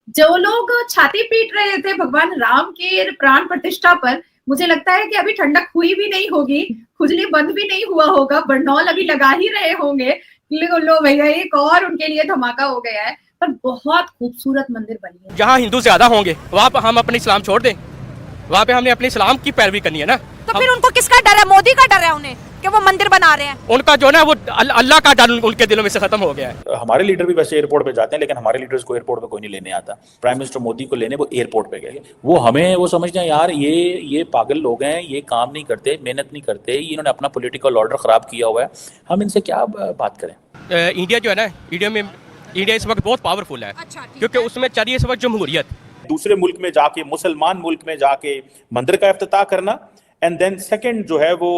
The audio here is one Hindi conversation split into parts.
जो लोग छाती पीट रहे थे भगवान राम के प्राण प्रतिष्ठा पर, मुझे लगता है कि अभी ठंडक हुई भी नहीं होगी, खुजली बंद भी नहीं हुआ होगा, बरनौल अभी लगा ही रहे होंगे। लो भैया एक और उनके लिए धमाका हो गया है। पर बहुत खूबसूरत मंदिर बनी है। जहाँ हिंदू ज्यादा होंगे वहाँ पर हम अपने इस्लाम छोड़ दें, वहाँ पे हमने अपने इस्लाम की पैरवी करनी है ना। तो फिर उनको किसका डर है? मोदी का डर है उन्हें कि वो मंदिर बना रहे हैं? उनका जो ना वो अल्लाह का डर उनके दिलों में से खत्म हो गया है। हमारे लीडर भी वैसे एयरपोर्ट पे जाते हैं, लेकिन हमारे लीडर्स को एयरपोर्ट पे कोई नहीं लेने आता। प्राइम मिनिस्टर मोदी को लेने वो एयरपोर्ट पे गए। वो हमें वो समझते हैं यार ये पागल लोग हैं, ये काम नहीं करते, मेहनत नहीं करते, इन्होंने अपना पॉलिटिकल ऑर्डर खराब किया हुआ है, हम इनसे क्या बात करें। इंडिया जो है ना, इंडिया इस वक्त बहुत पावरफुल है। अच्छा, ठीक क्योंकि है। उसमें चल रही है इस वक्त जमहूरियत। दूसरे मुल्क में जाके, मुसलमान मुल्क में जाके मंदिर का इफ्तिताह करना, एंड देन सेकंड जो है वो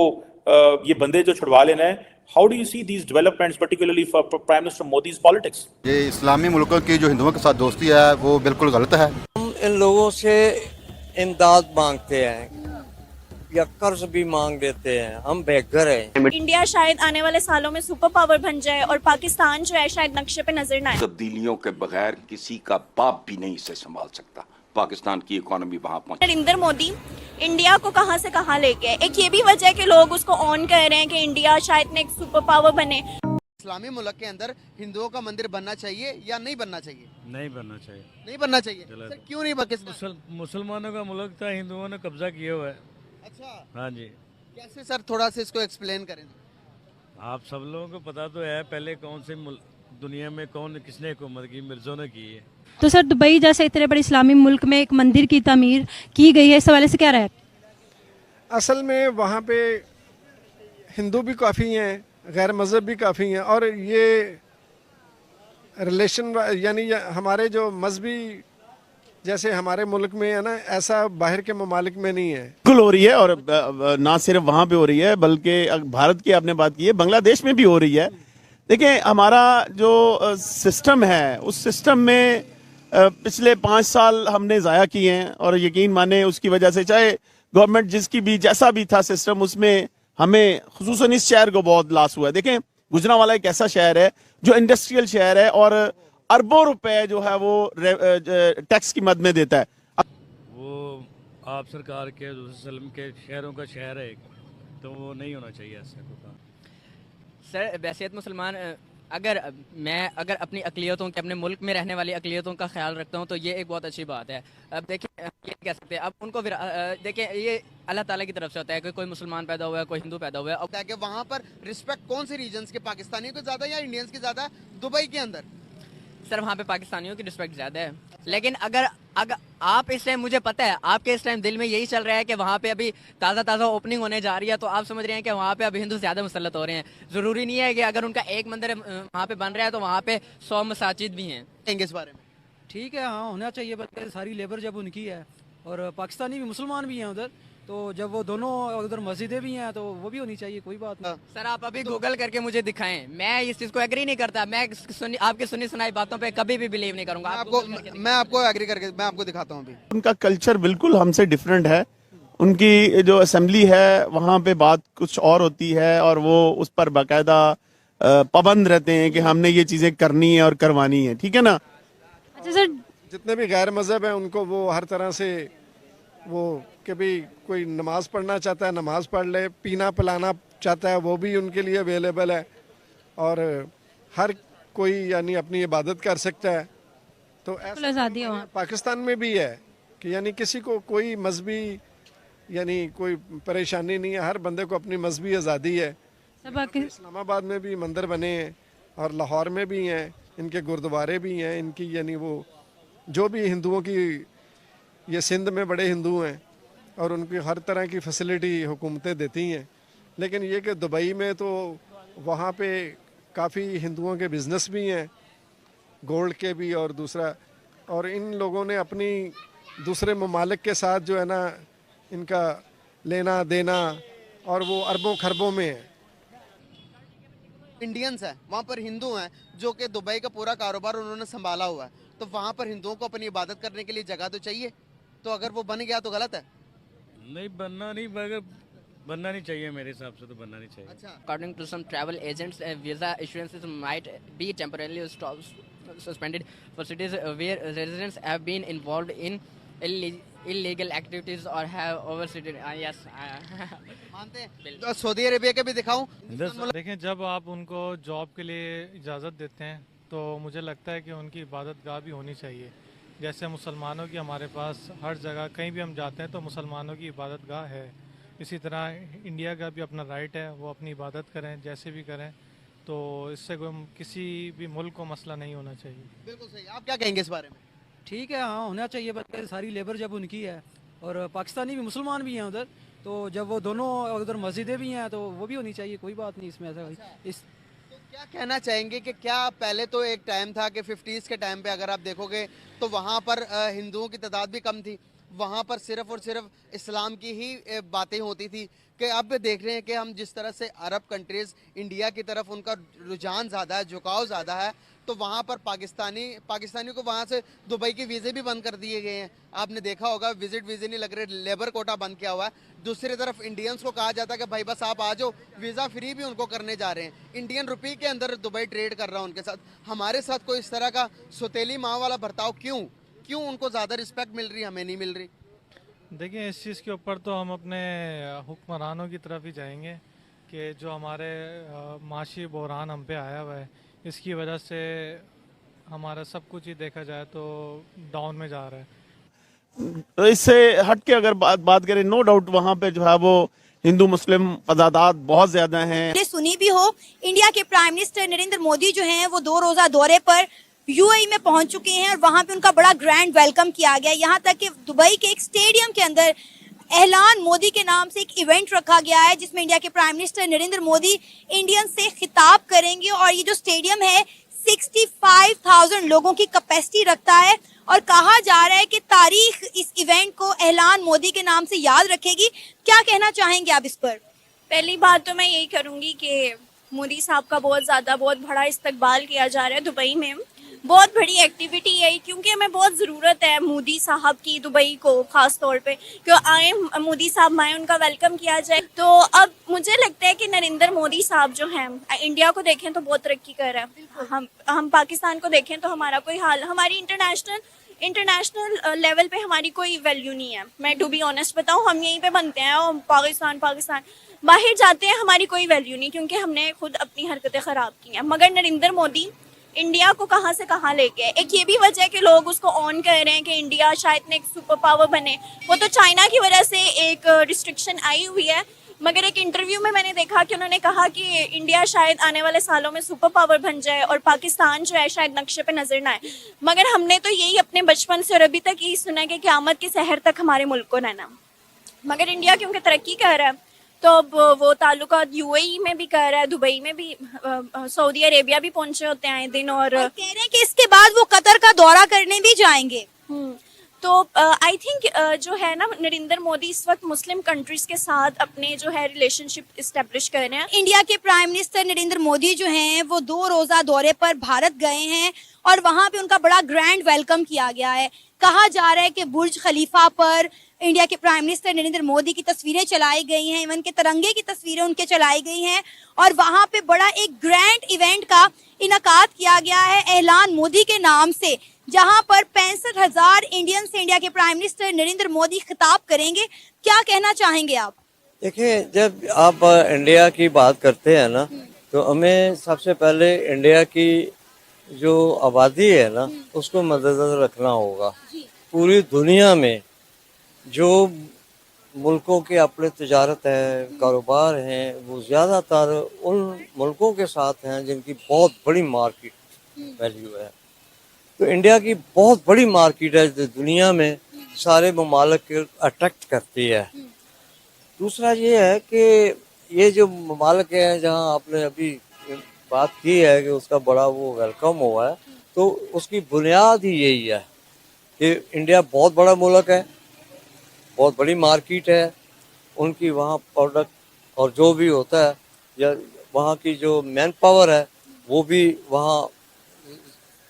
ये बंदे जो छुड़वा लेना है। How do you see these developments particularly for prime minister Modi's politics? ये इस्लामी मुल्कों की जो हिंदुओं के साथ दोस्ती है वो बिल्कुल गलत है। हम इन लोगों से इमदाद मांगते हैं या कर्ज भी मांग देते हैं, हम बेघर हैं। इंडिया शायद आने वाले सालों में सुपर पावर बन जाए और पाकिस्तान जो है शायद नक्शे पे नजर ना आए। तब्दीलियों के बगैर किसी का बाप भी नहीं इसे संभाल सकता। पाकिस्तान की इकोनॉमी वहां पहुंची। नरेंद्र मोदी इंडिया को कहां से कहां लेके आए। एक ये भी वजह है कि लोग उसको ऑन कर रहे हैं कि इंडिया शायद एक सुपर पावर बने। इस्लामी मुल्क के अंदर हिंदुओं का मंदिर बनना चाहिए या नहीं बनना चाहिए? नहीं बनना चाहिए। नहीं बनना चाहिए सर, क्यों नहीं? पाकिस्तान मुसलमानों का मुल्क था, हिंदुओं ने कब्जा किया हुआ है। अच्छा, हाँ जी। कैसे सर? थोड़ा सा इसको एक्सप्लेन करें। आप सब लोगों को पता तो है पहले कौन से दुनिया में कौन किसने हुकूमत की, मिर्जों ने की है। तो सर दुबई जैसे इतने बड़े इस्लामी मुल्क में एक मंदिर की तामीर की गई है, इस हवाले से क्या राय? असल में वहाँ पे हिंदू भी काफ़ी हैं, गैर मज़हब भी काफ़ी हैं, और ये रिलेशन यानी हमारे जो मजहबी जैसे हमारे मुल्क में है ना, ऐसा बाहर के ममालिक में नहीं है। बिल्कुल हो रही है, और ना सिर्फ वहाँ पे हो रही है बल्कि भारत की आपने बात की है, बांग्लादेश में भी हो रही है। देखिए हमारा जो सिस्टम है उस सिस्टम में पिछले 5 साल हमने ज़ाया किए हैं, और यकीन माने उसकी वजह से चाहे गवर्नमेंट जिसकी भी जैसा भी था सिस्टम, उसमें हमें खुसूसन इस शहर को बहुत लॉस हुआ है। देखें गुजरांवाला एक ऐसा शहर है जो इंडस्ट्रियल शहर है और अरबों रुपए जो है वो टैक्स की मद में देता है। वो आप सरकार के वसल्लम के शहरों का शहर है, तो वो नहीं होना चाहिए ऐसा कोई काम। सर वैसियत मुसलमान अगर अपनी अक़लियतों के, अपने मुल्क में रहने वाली अक़लियतों का ख्याल रखता हूँ तो ये एक बहुत अच्छी बात है। अब देखिए ये कह सकते हैं, अब उनको देखिए ये अल्लाह ताला की तरफ से होता है कि कोई मुसलमान पैदा हुआ है, कोई हिंदू पैदा हुआ है। अब कि वहाँ पर रिस्पेक्ट कौन से रीजन्स के, पाकिस्तानियों को ज़्यादा या इंडियंस की ज़्यादा दुबई के अंदर? सर वहाँ पे पाकिस्तानियों की रिस्पेक्ट ज़्यादा है, लेकिन अगर आप इस टाइम, मुझे पता है आपके इस टाइम दिल में यही चल रहा है कि वहाँ पे अभी ताज़ा ओपनिंग होने जा रही है, तो आप समझ रहे हैं कि वहाँ पे अभी हिंदू ज़्यादा मुसल्लत हो रहे हैं। ज़रूरी नहीं है कि अगर उनका एक मंदिर वहाँ पे बन रहा है तो वहाँ पे 100 मसाजिद भी हैं। इस बारे में ठीक है, हाँ होना चाहिए, बल्कि सारी लेबर जब उनकी है और पाकिस्तानी भी मुसलमान भी हैं उधर, तो जब वो दोनों उधर मस्जिदें भी हैं तो वो भी होनी चाहिए, कोई बात नहीं। सर आप अभी गूगल करके मुझे दिखाएं, मैं इस चीज़ को एग्री नहीं करता। मैं आपकी सुनी सुनाई बातों पे कभी भी बिलीव नहीं करूंगा। मैं आपको एग्री करके मैं आपको दिखाता हूँ अभी। उनका कल्चर बिल्कुल हमसे डिफरेंट है। उनकी जो असेंबली है वहाँ पे बात कुछ और होती है, और वो उस पर बाकायदा पाबंद रहते हैं कि हमने ये चीज़ें करनी है और करवानी है। ठीक है ना? अच्छा सर, जितने भी गैर मज़हब हैं उनको वो हर तरह से वो कि भाई कोई नमाज़ पढ़ना चाहता है नमाज़ पढ़ ले, पीना पिलाना चाहता है वो भी उनके लिए अवेलेबल है, और हर कोई यानी अपनी इबादत कर सकता है। तो आज़ादी है वहाँ। पाकिस्तान में भी है कि यानी किसी को कोई मजहबी यानी कोई परेशानी नहीं है, हर बंदे को अपनी मजहबी आज़ादी है। इस्लामाबाद में भी मंदिर बने हैं और लाहौर में भी हैं, इनके गुरुद्वारे भी हैं, इनकी यानी वो जो भी हिंदुओं की, ये सिंध में बड़े हिंदू हैं और उनकी हर तरह की फैसिलिटी हुकूमतें देती हैं। लेकिन ये कि दुबई में तो वहाँ पे काफ़ी हिंदुओं के बिज़नेस भी हैं, गोल्ड के भी और दूसरा, और इन लोगों ने अपनी दूसरे ममालिक के साथ जो है ना इनका लेना देना, और वो अरबों खरबों में है। इंडियंस है वहाँ पर, हिंदू हैं जो कि दुबई का पूरा कारोबार उन्होंने संभाला हुआ है, तो वहाँ पर हिंदुओं को अपनी इबादत करने के लिए जगह तो चाहिए। तो अगर वो बन गया तो गलत है? नहीं बनना नहीं चाहिए, मेरे हिसाब से तो बनना नहीं चाहिए। According to some travel agents, visa issuances might be temporarily stopped suspended for cities where residents have been involved in illegal activities or have overstayed. Yes. मानते हैं तो सऊदी अरेबिया के भी दिखाऊं देखें, जब आप उनको जॉब के लिए इजाज़त देते हैं तो मुझे लगता है कि उनकी इबादत गाह भी होनी चाहिए। जैसे मुसलमानों की हमारे पास हर जगह कहीं भी हम जाते हैं तो मुसलमानों की इबादत गाह है, इसी तरह इंडिया का भी अपना राइट है, वो अपनी इबादत करें जैसे भी करें, तो इससे कोई किसी भी मुल्क को मसला नहीं होना चाहिए। बिल्कुल सही। आप क्या कहेंगे इस बारे में? ठीक है, हाँ होना चाहिए, बल्कि सारी लेबर जब उनकी है और पाकिस्तानी भी मुसलमान भी हैं उधर, तो जब वो दोनों उधर मस्जिदें भी हैं तो वो भी होनी चाहिए, कोई बात नहीं इसमें ऐसा। इस क्या कहना चाहेंगे कि क्या पहले तो एक टाइम था कि 50s के टाइम पे अगर आप देखोगे तो वहाँ पर हिंदुओं की तादाद भी कम थी, वहाँ पर सिर्फ और सिर्फ इस्लाम की ही बातें होती थी, कि अब देख रहे हैं कि हम जिस तरह से अरब कंट्रीज़ इंडिया की तरफ उनका रुझान ज़्यादा है, झुकाव ज़्यादा है, तो वहाँ पर पाकिस्तानियों को वहाँ से दुबई के वीज़े भी बंद कर दिए गए हैं। आपने देखा होगा, विजिट वीज़े नहीं लग रहे, लेबर कोटा बंद किया हुआ है। दूसरी तरफ इंडियंस को कहा जाता है कि भाई बस आप आ जाओ, वीज़ा फ्री भी उनको करने जा रहे हैं। इंडियन रुपये के अंदर दुबई ट्रेड कर रहा है उनके साथ। हमारे साथ कोई इस तरह का सौतेली माँ वाला बर्ताव क्यों उनको ज़्यादा रिस्पेक्ट मिल रही, हमें नहीं मिल रही? देखिए, इस चीज़ के ऊपर तो हम अपने हुक्मरानों की तरफ ही जाएंगे कि जो हमारे माशी बहरान हम पे आया हुआ है, इसकी वजह से हमारा सब कुछ ही देखा जाए तो डाउन में जा रहा है। तो इससे हट के अगर बात करें, नो डाउट वहाँ पे जो है वो हिंदू मुस्लिम अदादात बहुत ज्यादा हैं। सुनी भी हो, इंडिया के प्राइम मिनिस्टर नरेंद्र मोदी जो हैं वो 2 रोजा दौरे पर यूएई में पहुंच चुके हैं और वहां पे उनका बड़ा ग्रैंड वेलकम किया गया। यहाँ तक कि दुबई के एक स्टेडियम के अंदर ऐलान मोदी के नाम से एक इवेंट रखा गया है जिसमें इंडिया के prime minister Narendra Modi Indian से खिताब करेंगे। और ये जो स्टेडियम है 65,000 लोगों की कैपेसिटी रखता है और कहा जा रहा है कि तारीख इस इवेंट को ऐलान मोदी के नाम से याद रखेगी। क्या कहना चाहेंगे आप इस पर? पहली बात तो मैं यही करूंगी कि मोदी साहब का बहुत बड़ा इस्तकबाल किया जा रहा है दुबई में। बहुत बड़ी एक्टिविटी है क्योंकि हमें बहुत ज़रूरत है मोदी साहब की दुबई को, ख़ास तौर पे कि आए मोदी साहब आए, उनका वेलकम किया जाए। तो अब मुझे लगता है कि नरेंद्र मोदी साहब जो हैं इंडिया को देखें तो बहुत तरक्की कर रहा है, हम पाकिस्तान को देखें तो हमारा कोई हाल, हमारी इंटरनेशनल लेवल पे हमारी कोई वैल्यू नहीं है। मैं टू बी ऑनेस्ट बताऊँ, हम यहीं पे बनते हैं और पाकिस्तान बाहर जाते हैं, हमारी कोई वैल्यू नहीं क्योंकि हमने खुद अपनी हरकतें ख़राब की हैं। मगर नरेंद्र मोदी इंडिया को कहाँ से कहाँ लेके आए। एक ये भी वजह है कि लोग उसको ऑन कर रहे हैं कि इंडिया शायद एक सुपर पावर बने। वो तो चाइना की वजह से एक रिस्ट्रिक्शन आई हुई है, मगर एक इंटरव्यू में मैंने देखा कि उन्होंने कहा कि इंडिया शायद आने वाले सालों में सुपर पावर बन जाए और पाकिस्तान जो है शायद नक्शे पे नजर ना आए। मगर हमने तो यही अपने बचपन से और अभी तक यही सुना है कि क़यामत की सहर तक हमारे मुल्क को रहना। मगर इंडिया क्योंकि तरक्की कर रहा है तो अब वो ताल्लुकात यूएई में भी कर रहा है, दुबई में भी, सऊदी अरेबिया भी पहुंचे होते हैं आए दिन और कह रहे हैं कि इसके बाद वो कतर का दौरा करने भी जाएंगे। तो आई थिंक जो है ना, नरेंद्र मोदी इस वक्त मुस्लिम कंट्रीज के साथ अपने जो है रिलेशनशिप इस्टेब्लिश कर रहे हैं। इंडिया के प्राइम मिनिस्टर नरेंद्र मोदी जो हैं वो 2 रोजा दौरे पर भारत गए हैं और वहां पे उनका बड़ा ग्रैंड वेलकम किया गया है। कहा जा रहा है कि बुर्ज खलीफा पर इंडिया के प्राइम मिनिस्टर नरेंद्र मोदी की तस्वीरें चलाई गई हैं, इवन के तिरंगे की तस्वीरें उनके चलाई गई हैं और वहां पे बड़ा एक ग्रैंड इवेंट का इनकाद किया गया है ऐलान मोदी के नाम से, जहां पर 65,000 इंडियन से इंडिया के प्राइम मिनिस्टर नरेंद्र मोदी खिताब करेंगे। क्या कहना चाहेंगे आप? देखिए, जब आप इंडिया की बात करते हैं ना, तो हमें सबसे पहले इंडिया की जो आबादी है ना उसको मद्देनजर रखना होगा। पूरी दुनिया में जो मुल्कों के अपने तजारत है, कारोबार हैं, वो ज़्यादातर उन मुल्कों के साथ हैं जिनकी बहुत बड़ी मार्केट वैल्यू है। तो इंडिया की बहुत बड़ी मार्केट है जो दुनिया में सारे ममालिक को अट्रैक्ट करती है। दूसरा ये है कि ये जो ममालिक हैं जहाँ आपने अभी बात की है कि उसका बड़ा वो वेलकम हुआ है, तो उसकी बुनियाद ही यही है कि इंडिया बहुत बड़ा मुल्क है, बहुत बड़ी मार्केट है, उनकी वहाँ प्रोडक्ट और जो भी होता है या वहाँ की जो मैन पावर है वो भी वहाँ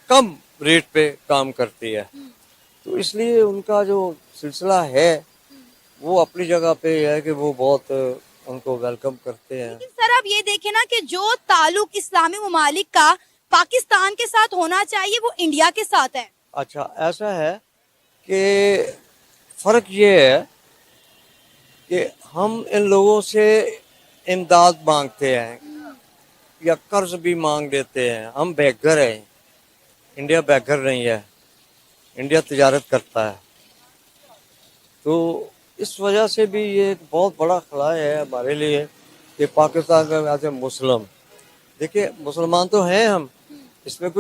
कम रेट पे काम करती है। तो इसलिए उनका जो सिलसिला है वो अपनी जगह पे है कि वो बहुत उनको वेलकम करते हैं। लेकिन सर आप ये देखें ना कि जो ताल्लुक इस्लामी ममालिक का पाकिस्तान के साथ होना चाहिए वो इंडिया के साथ है? अच्छा, ऐसा है कि फर्क ये है कि हम इन लोगों से इमदाद मांगते हैं या कर्ज भी मांग लेते हैं। हम बेघर हैं, इंडिया बेघर नहीं है, इंडिया तिजारत करता है। तो इस वजह से भी ये एक बहुत बड़ा खला है हमारे लिए कि पाकिस्तान का एज ए मुस्लिम, देखिए मुसलमान तो हैं हम, इसमें कोई